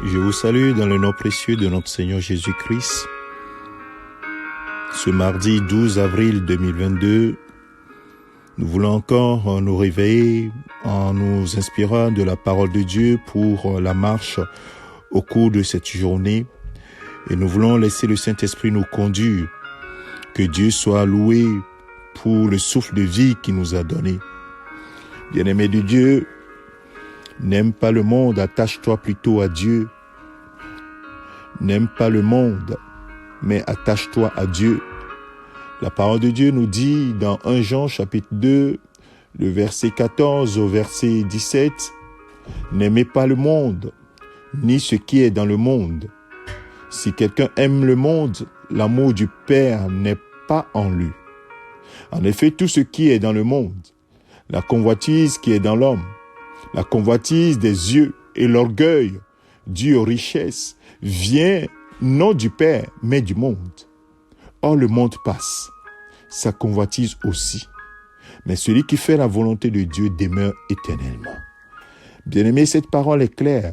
Je vous salue dans le nom précieux de notre Seigneur Jésus-Christ. Ce mardi 12 avril 2022, nous voulons encore nous réveiller en nous inspirant de la parole de Dieu pour la marche au cours de cette journée. Et nous voulons laisser le Saint-Esprit nous conduire. Que Dieu soit loué pour le souffle de vie qu'il nous a donné. Bien-aimé de Dieu, n'aime pas le monde, attache-toi plutôt à Dieu. N'aime pas le monde, mais attache-toi à Dieu. La parole de Dieu nous dit dans 1 Jean chapitre 2, le verset 14 au verset 17, « N'aimez pas le monde, ni ce qui est dans le monde. Si quelqu'un aime le monde, l'amour du Père n'est pas en lui. En effet, tout ce qui est dans le monde, la convoitise qui est dans l'homme, la convoitise des yeux et l'orgueil dû aux richesses, vient non du Père, mais du monde. Or, le monde passe, sa convoitise aussi. Mais celui qui fait la volonté de Dieu demeure éternellement. » Bien-aimé, cette parole est claire.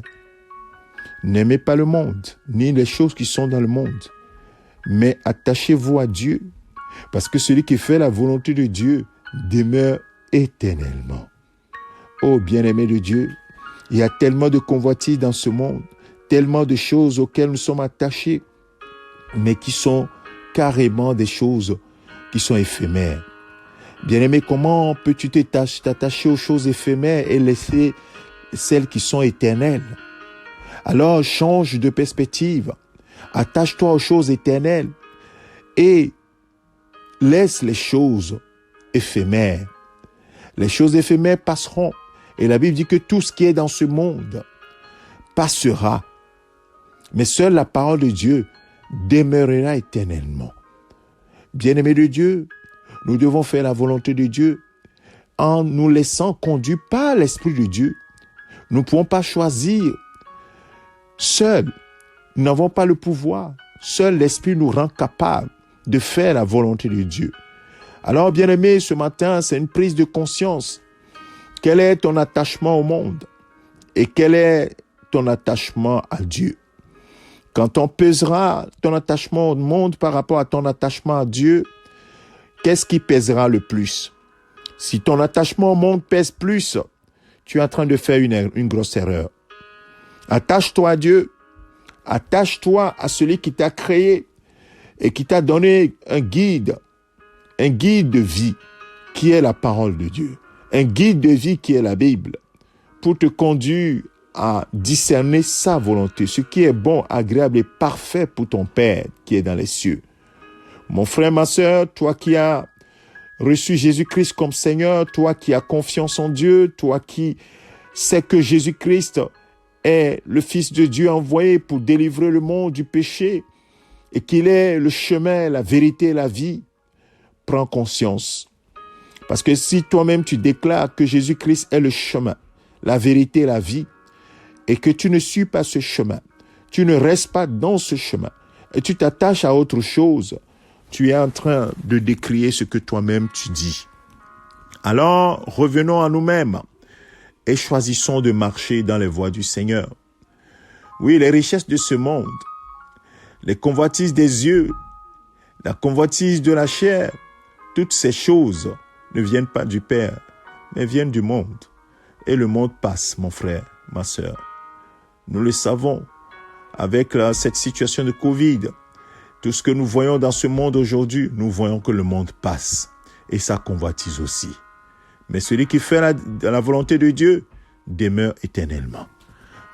N'aimez pas le monde, ni les choses qui sont dans le monde, mais attachez-vous à Dieu, parce que celui qui fait la volonté de Dieu demeure éternellement. Oh, bien-aimé de Dieu, il y a tellement de convoitises dans ce monde, tellement de choses auxquelles nous sommes attachés, mais qui sont carrément des choses qui sont éphémères. Bien-aimé, comment peux-tu t'attacher aux choses éphémères et laisser celles qui sont éternelles? Alors, change de perspective, attache-toi aux choses éternelles et laisse les choses éphémères. Les choses éphémères passeront. Et la Bible dit que tout ce qui est dans ce monde passera. Mais seule la parole de Dieu demeurera éternellement. Bien-aimés de Dieu, nous devons faire la volonté de Dieu en nous laissant conduire par l'Esprit de Dieu. Nous ne pouvons pas choisir seuls. Nous n'avons pas le pouvoir. Seul l'Esprit nous rend capables de faire la volonté de Dieu. Alors, bien-aimés, ce matin, c'est une prise de conscience. Quel est ton attachement au monde et quel est ton attachement à Dieu? Quand on pesera ton attachement au monde par rapport à ton attachement à Dieu, qu'est-ce qui pèsera le plus? Si ton attachement au monde pèse plus, tu es en train de faire une grosse erreur. Attache-toi à Dieu, attache-toi à celui qui t'a créé et qui t'a donné un guide de vie qui est la parole de Dieu. Un guide de vie qui est la Bible, pour te conduire à discerner sa volonté, ce qui est bon, agréable et parfait pour ton Père qui est dans les cieux. Mon frère, ma sœur, toi qui as reçu Jésus-Christ comme Seigneur, toi qui as confiance en Dieu, toi qui sais que Jésus-Christ est le Fils de Dieu envoyé pour délivrer le monde du péché et qu'il est le chemin, la vérité et la vie, prends conscience. Parce que si toi-même tu déclares que Jésus-Christ est le chemin, la vérité et la vie, et que tu ne suis pas ce chemin, tu ne restes pas dans ce chemin, et tu t'attaches à autre chose, tu es en train de décrier ce que toi-même tu dis. Alors, revenons à nous-mêmes et choisissons de marcher dans les voies du Seigneur. Oui, les richesses de ce monde, les convoitises des yeux, la convoitise de la chair, toutes ces choses ne viennent pas du Père, mais viennent du monde. Et le monde passe, mon frère, ma sœur. Nous le savons, avec cette situation de Covid, tout ce que nous voyons dans ce monde aujourd'hui, nous voyons que le monde passe. Et ça convoitise aussi. Mais celui qui fait la volonté de Dieu demeure éternellement.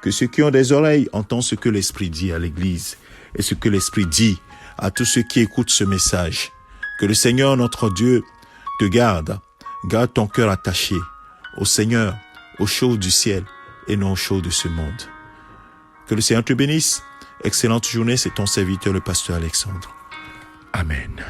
Que ceux qui ont des oreilles entendent ce que l'Esprit dit à l'Église et ce que l'Esprit dit à tous ceux qui écoutent ce message. Que le Seigneur, notre Dieu, te garde ton cœur attaché au Seigneur, aux choses du ciel et non aux choses de ce monde. Que le Seigneur te bénisse. Excellente journée, c'est ton serviteur, le pasteur Alexandre. Amen.